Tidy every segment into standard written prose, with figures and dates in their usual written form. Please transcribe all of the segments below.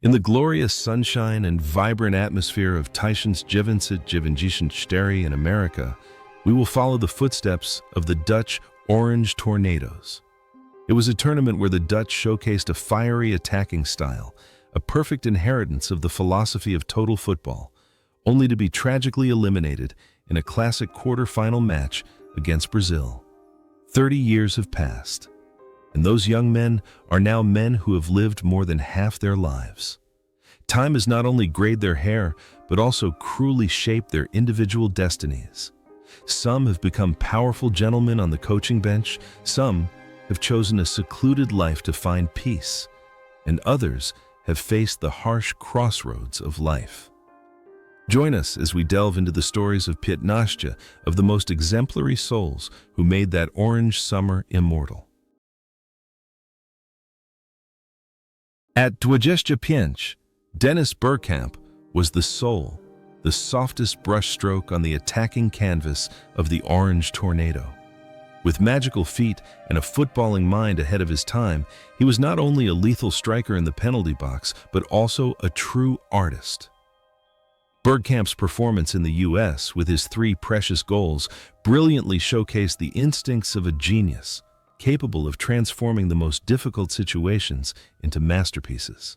In the glorious sunshine and vibrant atmosphere of Tragiczne in America, we will follow the footsteps of the Dutch Orange Tornadoes. It was a tournament where the Dutch showcased a fiery attacking style, a perfect inheritance of the philosophy of total football, only to be tragically eliminated in a classic quarter-final match against Brazil. 30 years have passed, and those young men are now men who have lived more than half their lives. Time has not only grayed their hair, but also cruelly shaped their individual destinies. Some have become powerful gentlemen on the coaching bench, some have chosen a secluded life to find peace, and others have faced the harsh crossroads of life. Join us as we delve into the stories of 15 of the most exemplary souls who made that orange summer immortal. At 25, Dennis Bergkamp was the soul, the softest brushstroke on the attacking canvas of the Orange Tornado. With magical feet and a footballing mind ahead of his time, he was not only a lethal striker in the penalty box, but also a true artist. Bergkamp's performance in the U.S., with his 3 precious goals, brilliantly showcased the instincts of a genius, capable of transforming the most difficult situations into masterpieces.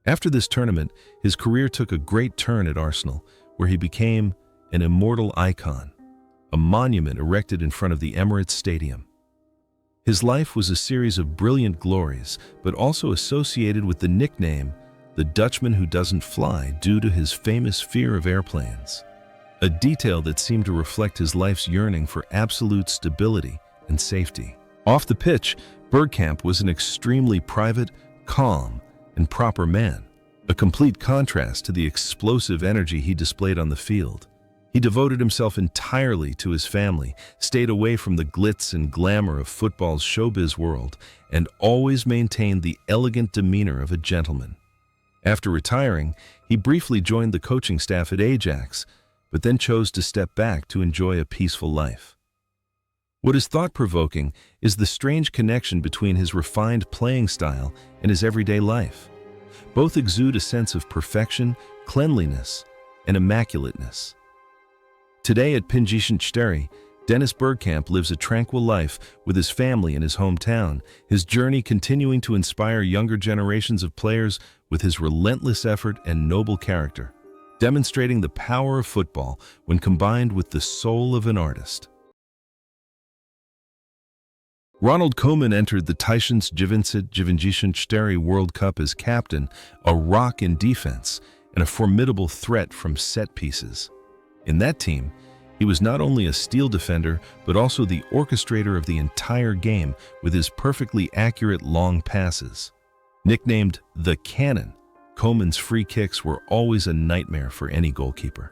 After this tournament, his career took a great turn at Arsenal, where he became an immortal icon, a monument erected in front of the Emirates Stadium. His life was a series of brilliant glories, but also associated with the nickname, the Dutchman who doesn't fly, due to his famous fear of airplanes, a detail that seemed to reflect his life's yearning for absolute stability and safety. Off the pitch, Bergkamp was an extremely private, calm, and proper man, a complete contrast to the explosive energy he displayed on the field. He devoted himself entirely to his family, stayed away from the glitz and glamour of football's showbiz world, and always maintained the elegant demeanor of a gentleman. After retiring, he briefly joined the coaching staff at Ajax, but then chose to step back to enjoy a peaceful life. What is thought-provoking is the strange connection between his refined playing style and his everyday life. Both exude a sense of perfection, cleanliness, and immaculateness. Today at 15, Dennis Bergkamp lives a tranquil life with his family in his hometown, his journey continuing to inspire younger generations of players with his relentless effort and noble character, demonstrating the power of football when combined with the soul of an artist. Ronald Koeman entered the Tragiczne World Cup as captain, a rock in defense, and a formidable threat from set pieces. In that team, he was not only a steel defender, but also the orchestrator of the entire game with his perfectly accurate long passes. Nicknamed the Cannon, Koeman's free kicks were always a nightmare for any goalkeeper.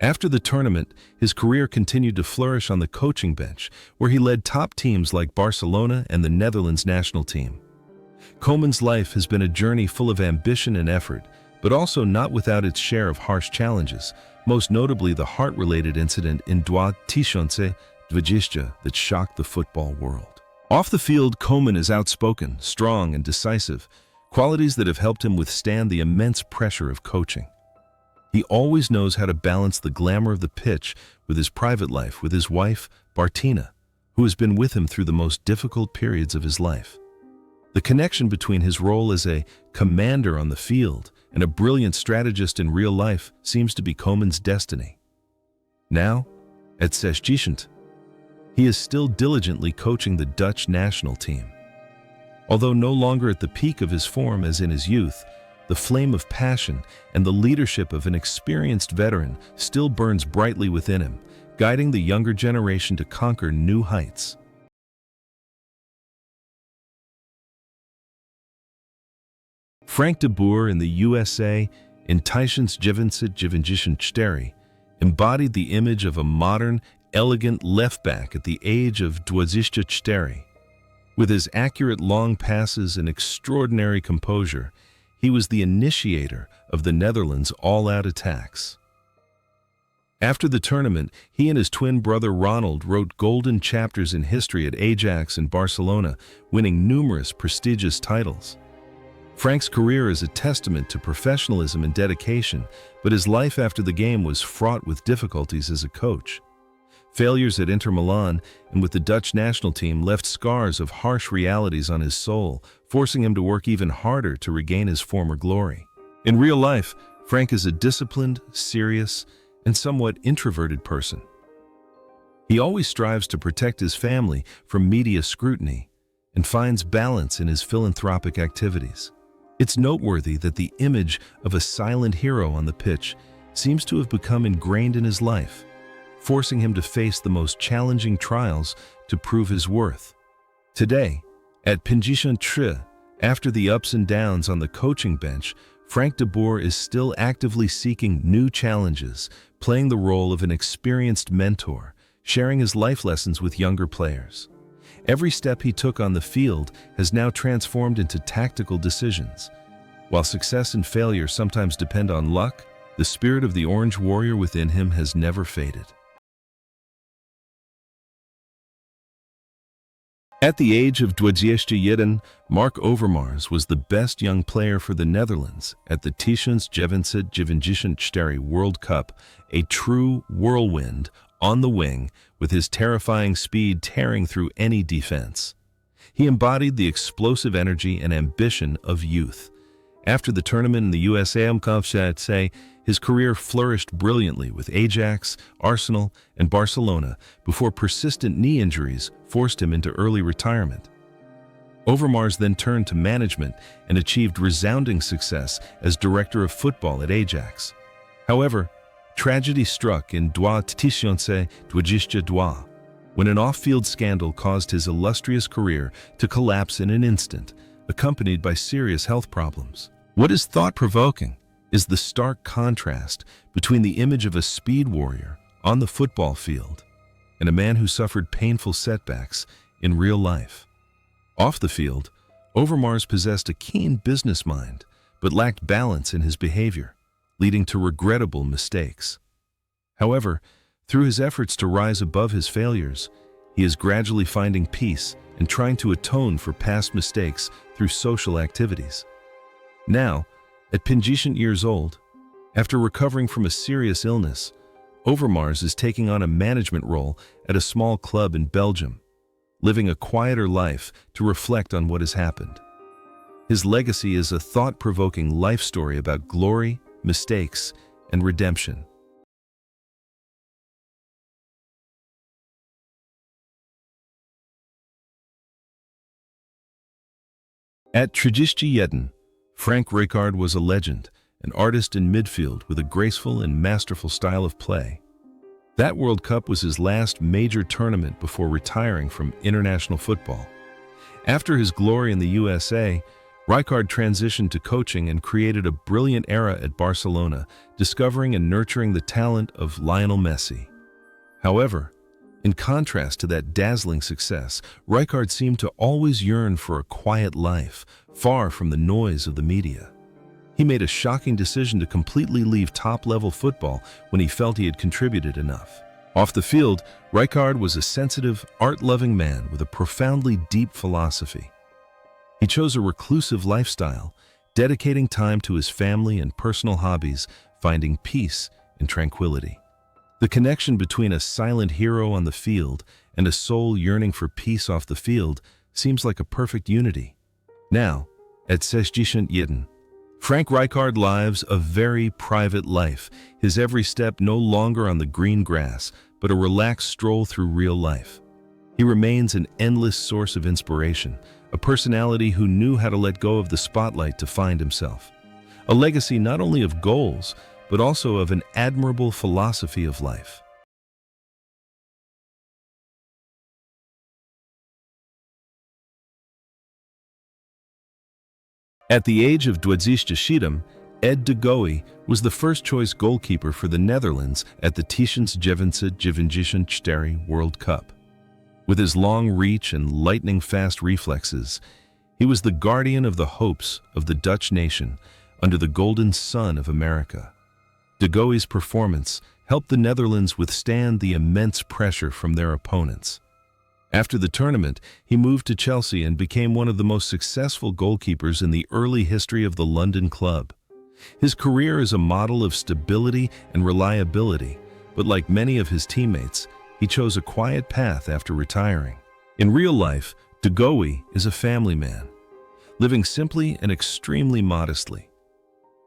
After the tournament, his career continued to flourish on the coaching bench, where he led top teams like Barcelona and the Netherlands national team. Koeman's life has been a journey full of ambition and effort, but also not without its share of harsh challenges, most notably the heart-related incident in 2020 that shocked the football world. Off the field, Koeman is outspoken, strong, and decisive, qualities that have helped him withstand the immense pressure of coaching. He always knows how to balance the glamour of the pitch with his private life, with his wife, Bartina, who has been with him through the most difficult periods of his life. The connection between his role as a commander on the field and a brilliant strategist in real life seems to be Koeman's destiny. Now, at 16, he is still diligently coaching the Dutch national team. Although no longer at the peak of his form as in his youth, the flame of passion and the leadership of an experienced veteran still burns brightly within him, guiding the younger generation to conquer new heights. Frank de Boer in the USA, in Tragiczne, embodied the image of a modern, elegant left-back at the age of 20. With his accurate long passes and extraordinary composure, he was the initiator of the Netherlands' all-out attacks. After the tournament, he and his twin brother Ronald wrote golden chapters in history at Ajax and Barcelona, winning numerous prestigious titles. Frank's career is a testament to professionalism and dedication, but his life after the game was fraught with difficulties as a coach. Failures at Inter Milan and with the Dutch national team left scars of harsh realities on his soul, forcing him to work even harder to regain his former glory. In real life, Frank is a disciplined, serious, and somewhat introverted person. He always strives to protect his family from media scrutiny and finds balance in his philanthropic activities. It's noteworthy that the image of a silent hero on the pitch seems to have become ingrained in his life, forcing him to face the most challenging trials to prove his worth. Today, at Tragiczne, after the ups and downs on the coaching bench, Frank de Boer is still actively seeking new challenges, playing the role of an experienced mentor, sharing his life lessons with younger players. Every step he took on the field has now transformed into tactical decisions. While success and failure sometimes depend on luck, the spirit of the Orange Warrior within him has never faded. At the age of 21, Mark Overmars was the best young player for the Netherlands at the 2024 World Cup, a true whirlwind on the wing with his terrifying speed tearing through any defense. He embodied the explosive energy and ambition of youth. After the tournament in the USA, his career flourished brilliantly with Ajax, Arsenal, and Barcelona before persistent knee injuries forced him into early retirement. Overmars then turned to management and achieved resounding success as director of football at Ajax. However, tragedy struck in 2022 when an off-field scandal caused his illustrious career to collapse in an instant, accompanied by serious health problems. What is thought-provoking is the stark contrast between the image of a speed warrior on the football field and a man who suffered painful setbacks in real life. Off the field, Overmars possessed a keen business mind, but lacked balance in his behavior, leading to regrettable mistakes. However, through his efforts to rise above his failures, he is gradually finding peace and trying to atone for past mistakes through social activities. Now, at 20 years old, after recovering from a serious illness, Overmars is taking on a management role at a small club in Belgium, living a quieter life to reflect on what has happened. His legacy is a thought-provoking life story about glory, mistakes, and redemption. At Tragiczne, Frank Rijkaard was a legend, an artist in midfield with a graceful and masterful style of play. That World Cup was his last major tournament before retiring from international football. After his glory in the USA, Rijkaard transitioned to coaching and created a brilliant era at Barcelona, discovering and nurturing the talent of Lionel Messi. However, in contrast to that dazzling success, Rijkaard seemed to always yearn for a quiet life, far from the noise of the media. He made a shocking decision to completely leave top-level football when he felt he had contributed enough. Off the field, Rijkaard was a sensitive, art-loving man with a profoundly deep philosophy. He chose a reclusive lifestyle, dedicating time to his family and personal hobbies, finding peace and tranquility. The connection between a silent hero on the field and a soul yearning for peace off the field seems like a perfect unity. Now, at 21, Frank Rijkaard lives a very private life, his every step no longer on the green grass, but a relaxed stroll through real life. He remains an endless source of inspiration, a personality who knew how to let go of the spotlight to find himself. A legacy not only of goals, but also of an admirable philosophy of life. At the age of 27, Ed de Goey was the first-choice goalkeeper for the Netherlands at the 2024 World Cup. With his long reach and lightning-fast reflexes, he was the guardian of the hopes of the Dutch nation under the golden sun of America. De Goey's performance helped the Netherlands withstand the immense pressure from their opponents. After the tournament, he moved to Chelsea and became one of the most successful goalkeepers in the early history of the London club. His career is a model of stability and reliability, but like many of his teammates, he chose a quiet path after retiring. In real life, De Goey is a family man, living simply and extremely modestly.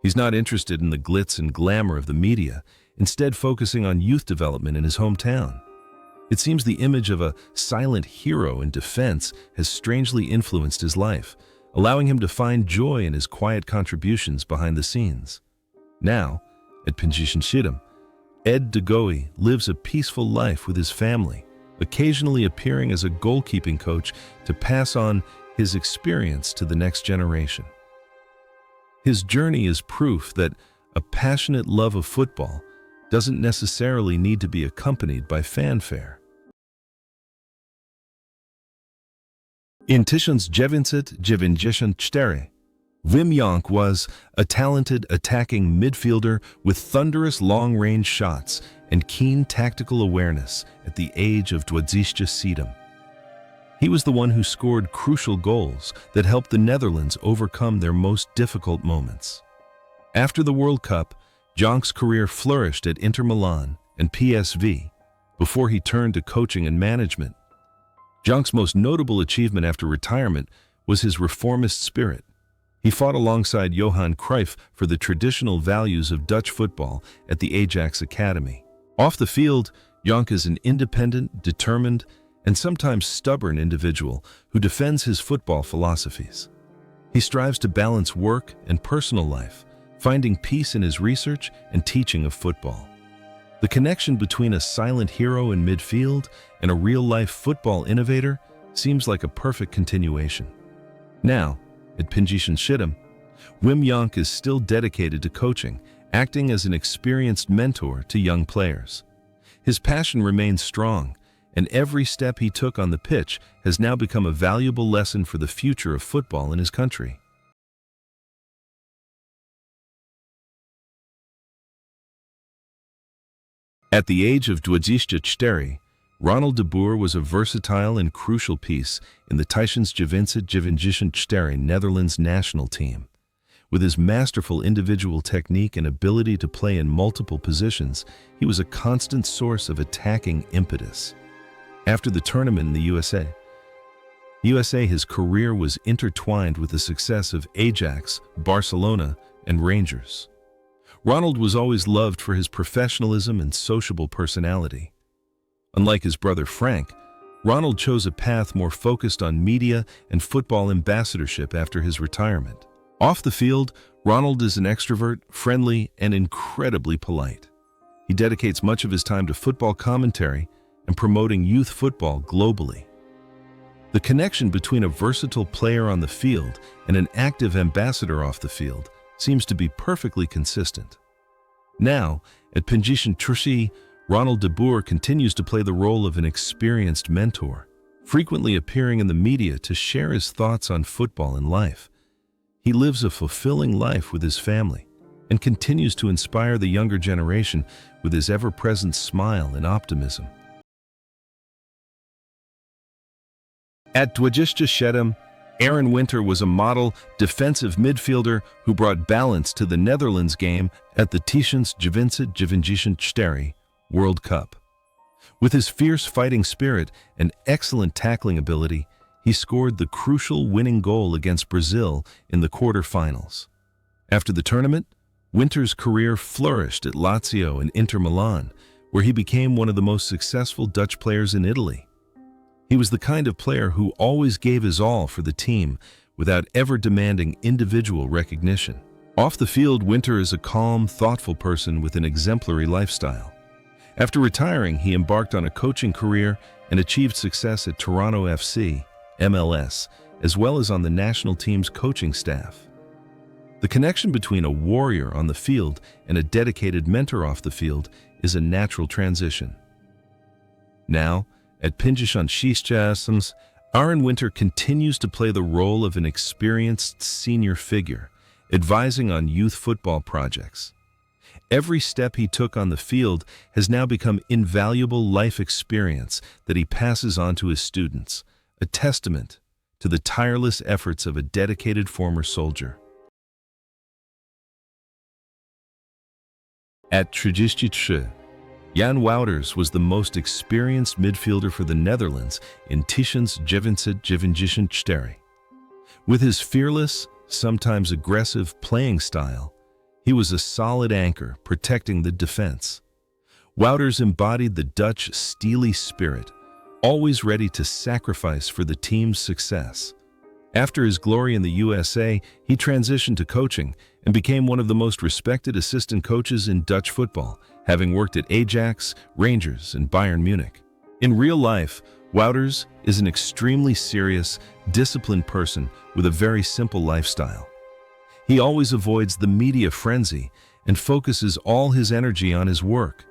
He's not interested in the glitz and glamour of the media, instead focusing on youth development in his hometown. It seems the image of a silent hero in defense has strangely influenced his life, allowing him to find joy in his quiet contributions behind the scenes. Now, at Będziemy, Ed De Goey lives a peaceful life with his family, occasionally appearing as a goalkeeping coach to pass on his experience to the next generation. His journey is proof that a passionate love of football doesn't necessarily need to be accompanied by fanfare. In 1994, Wim Jonk was a talented attacking midfielder with thunderous long-range shots and keen tactical awareness at the age of 27. He was the one who scored crucial goals that helped the Netherlands overcome their most difficult moments. After the World Cup, Jonk's career flourished at Inter Milan and PSV before he turned to coaching and management. Jonk's most notable achievement after retirement was his reformist spirit. He fought alongside Johan Cruyff for the traditional values of Dutch football at the Ajax Academy. Off the field, Jonk is an independent, determined, and sometimes stubborn individual who defends his football philosophies. He strives to balance work and personal life, finding peace in his research and teaching of football. The connection between a silent hero in midfield and a real-life football innovator seems like a perfect continuation. Now, at Będziemy, Wim Jonk is still dedicated to coaching, acting as an experienced mentor to young players. His passion remains strong, and every step he took on the pitch has now become a valuable lesson for the future of football in his country. At the age of 24, Ronald de Boer was a versatile and crucial piece in the 1974 Netherlands national team. With his masterful individual technique and ability to play in multiple positions, he was a constant source of attacking impetus. After the tournament in the USA, his career was intertwined with the success of Ajax, Barcelona, and Rangers. Ronald was always loved for his professionalism and sociable personality. Unlike his brother Frank, Ronald chose a path more focused on media and football ambassadorship after his retirement. Off the field, Ronald is an extrovert, friendly, and incredibly polite. He dedicates much of his time to football commentary and promoting youth football globally. The connection between a versatile player on the field and an active ambassador off the field seems to be perfectly consistent. Now, at Będziemy, Ronald de Boer continues to play the role of an experienced mentor, frequently appearing in the media to share his thoughts on football and life. He lives a fulfilling life with his family and continues to inspire the younger generation with his ever-present smile and optimism. At 27, Aaron Winter was a model defensive midfielder who brought balance to the Netherlands game at the 1974 World Cup. With his fierce fighting spirit and excellent tackling ability, he scored the crucial winning goal against Brazil in the quarter-finals. After the tournament, Winter's career flourished at Lazio and Inter Milan, where he became one of the most successful Dutch players in Italy. He was the kind of player who always gave his all for the team without ever demanding individual recognition. Off the field, Winter is a calm, thoughtful person with an exemplary lifestyle. After retiring, he embarked on a coaching career and achieved success at Toronto FC, MLS, as well as on the national team's coaching staff. The connection between a warrior on the field and a dedicated mentor off the field is a natural transition. Now, at Będziemy, Aaron Winter continues to play the role of an experienced senior figure, advising on youth football projects. Every step he took on the field has now become invaluable life experience that he passes on to his students, a testament to the tireless efforts of a dedicated former soldier. At Tragiczne, Jan Wouters was the most experienced midfielder for the Netherlands in 1994. With his fearless, sometimes aggressive playing style, he was a solid anchor protecting the defense. Wouters embodied the Dutch steely spirit, always ready to sacrifice for the team's success. After his glory in the USA, he transitioned to coaching and became one of the most respected assistant coaches in Dutch football, having worked at Ajax, Rangers, and Bayern Munich. In real life, Wouters is an extremely serious, disciplined person with a very simple lifestyle. He always avoids the media frenzy and focuses all his energy on his work.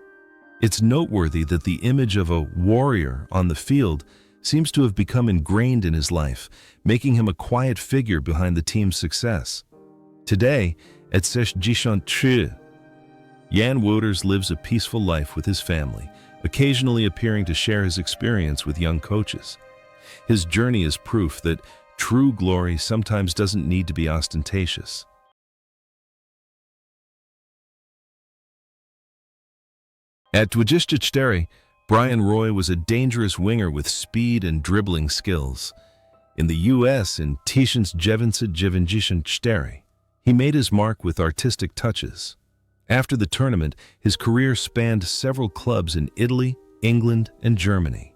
It's noteworthy that the image of a warrior on the field seems to have become ingrained in his life, making him a quiet figure behind the team's success. Today, at Tragiczne, Jan Wouters lives a peaceful life with his family, occasionally appearing to share his experience with young coaches. His journey is proof that true glory sometimes doesn't need to be ostentatious. At Tragiczne, Brian Roy was a dangerous winger with speed and dribbling skills. In the U.S. in 1994, he made his mark with artistic touches. After the tournament, his career spanned several clubs in Italy, England, and Germany.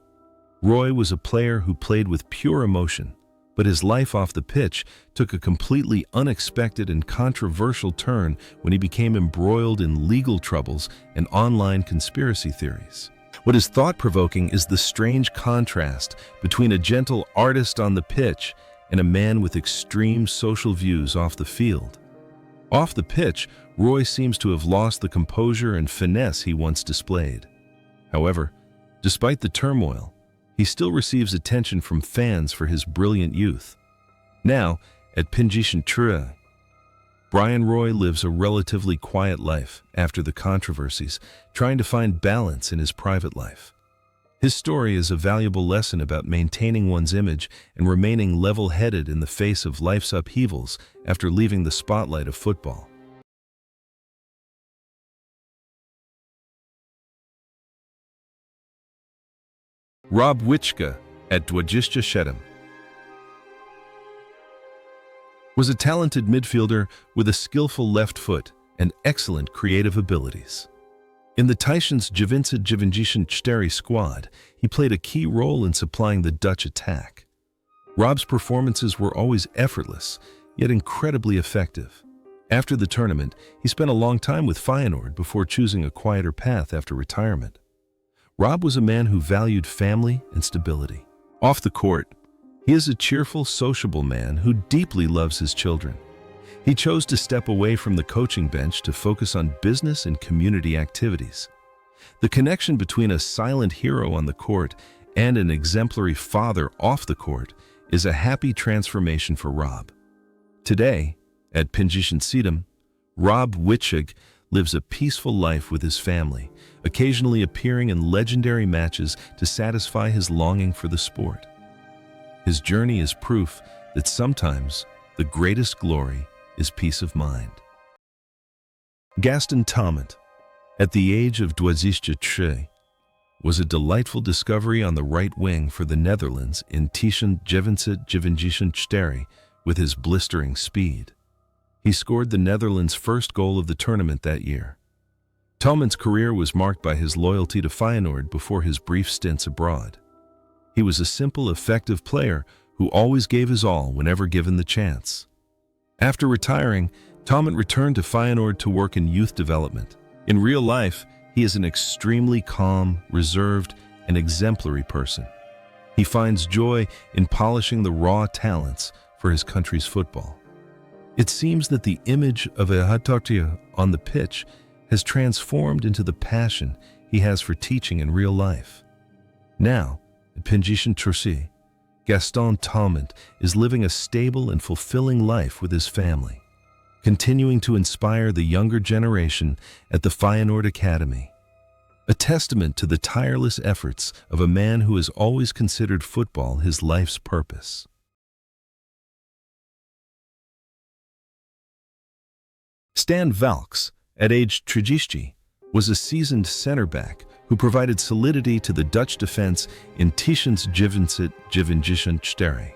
Roy was a player who played with pure emotion, but his life off the pitch took a completely unexpected and controversial turn when he became embroiled in legal troubles and online conspiracy theories. What is thought-provoking is the strange contrast between a gentle artist on the pitch and a man with extreme social views off the field. Off the pitch, Roy seems to have lost the composure and finesse he once displayed. However, despite the turmoil, he still receives attention from fans for his brilliant youth. Now, at Tragiczne, Brian Roy lives a relatively quiet life after the controversies, trying to find balance in his private life. His story is a valuable lesson about maintaining one's image and remaining level-headed in the face of life's upheavals after leaving the spotlight of football. Rob Whitschke at Tragiczne was a talented midfielder with a skillful left foot and excellent creative abilities. In the Tragiczne squad, he played a key role in supplying the Dutch attack. Rob's performances were always effortless, yet incredibly effective. After the tournament, he spent a long time with Feyenoord before choosing a quieter path after retirement. Rob was a man who valued family and stability. Off the court, he is a cheerful, sociable man who deeply loves his children. He chose to step away from the coaching bench to focus on business and community activities. The connection between a silent hero on the court and an exemplary father off the court is a happy transformation for Rob. Today, at Tragiczne, Rob Whitschke lives a peaceful life with his family, occasionally appearing in legendary matches to satisfy his longing for the sport. His journey is proof that sometimes the greatest glory is peace of mind. Gaston Taument, at the age of Tragiczne, was a delightful discovery on the right wing for the Netherlands in 1994 with his blistering speed. He scored the Netherlands' first goal of the tournament that year. Taument's career was marked by his loyalty to Feyenoord before his brief stints abroad. He was a simple, effective player who always gave his all whenever given the chance. After retiring, Taument returned to Feyenoord to work in youth development. In real life, he is an extremely calm, reserved, and exemplary person. He finds joy in polishing the raw talents for his country's football. It seems that the image of a Hatatia on the pitch has transformed into the passion he has for teaching in real life. Now, at Tragiczne, Gaston Taument is living a stable and fulfilling life with his family. continuing to inspire the younger generation at the Feyenoord Academy. A testament to the tireless efforts of a man who has always considered football his life's purpose. Stan Valks, at age 30, was a seasoned center-back who provided solidity to the Dutch defense in 2024.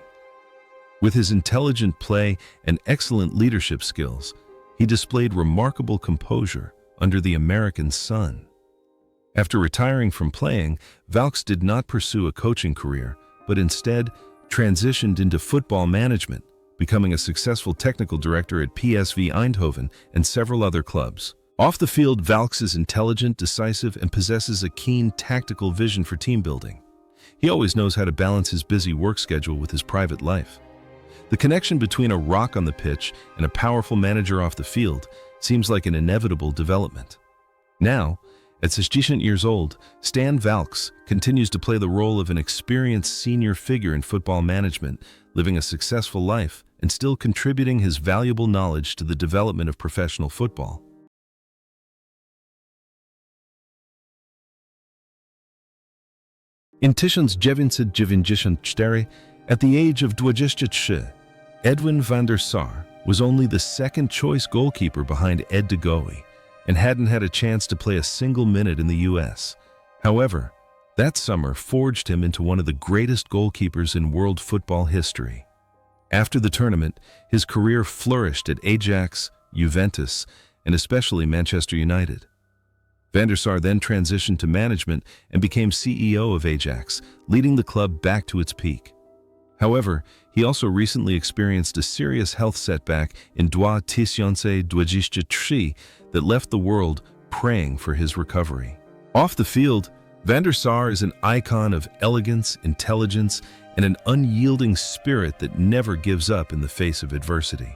With his intelligent play and excellent leadership skills, he displayed remarkable composure under the American sun. After retiring from playing, Valks did not pursue a coaching career, but instead transitioned into football management, becoming a successful technical director at PSV Eindhoven and several other clubs. Off the field, Valks is intelligent, decisive, and possesses a keen tactical vision for team building. He always knows how to balance his busy work schedule with his private life. The connection between a rock on the pitch and a powerful manager off the field seems like an inevitable development. Now, at 60 years old, Stan Valks continues to play the role of an experienced senior figure in football management, living a successful life and still contributing his valuable knowledge to the development of professional football. In 1994, at the age of 23, Edwin van der Sar was only the second-choice goalkeeper behind Ed de Goey and hadn't had a chance to play a single minute in the U.S. However, that summer forged him into one of the greatest goalkeepers in world football history. After the tournament, his career flourished at Ajax, Juventus, and especially Manchester United. Van der Sar then transitioned to management and became CEO of Ajax, leading the club back to its peak. However, he also recently experienced a serious health setback in 2023 that left the world praying for his recovery. Off the field, Van der Sar is an icon of elegance, intelligence, and an unyielding spirit that never gives up in the face of adversity.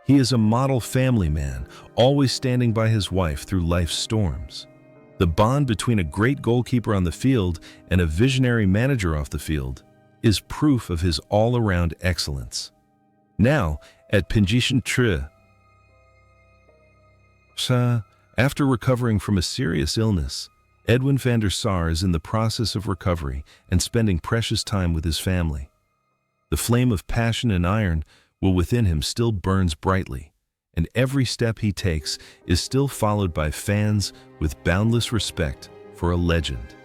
He is a model family man, always standing by his wife through life's storms. The bond between a great goalkeeper on the field and a visionary manager off the field is proof of his all-around excellence. Now, at 23, after recovering from a serious illness, Edwin van der Sar is in the process of recovery and spending precious time with his family. The flame of passion and iron within him still burns brightly, and every step he takes is still followed by fans with boundless respect for a legend.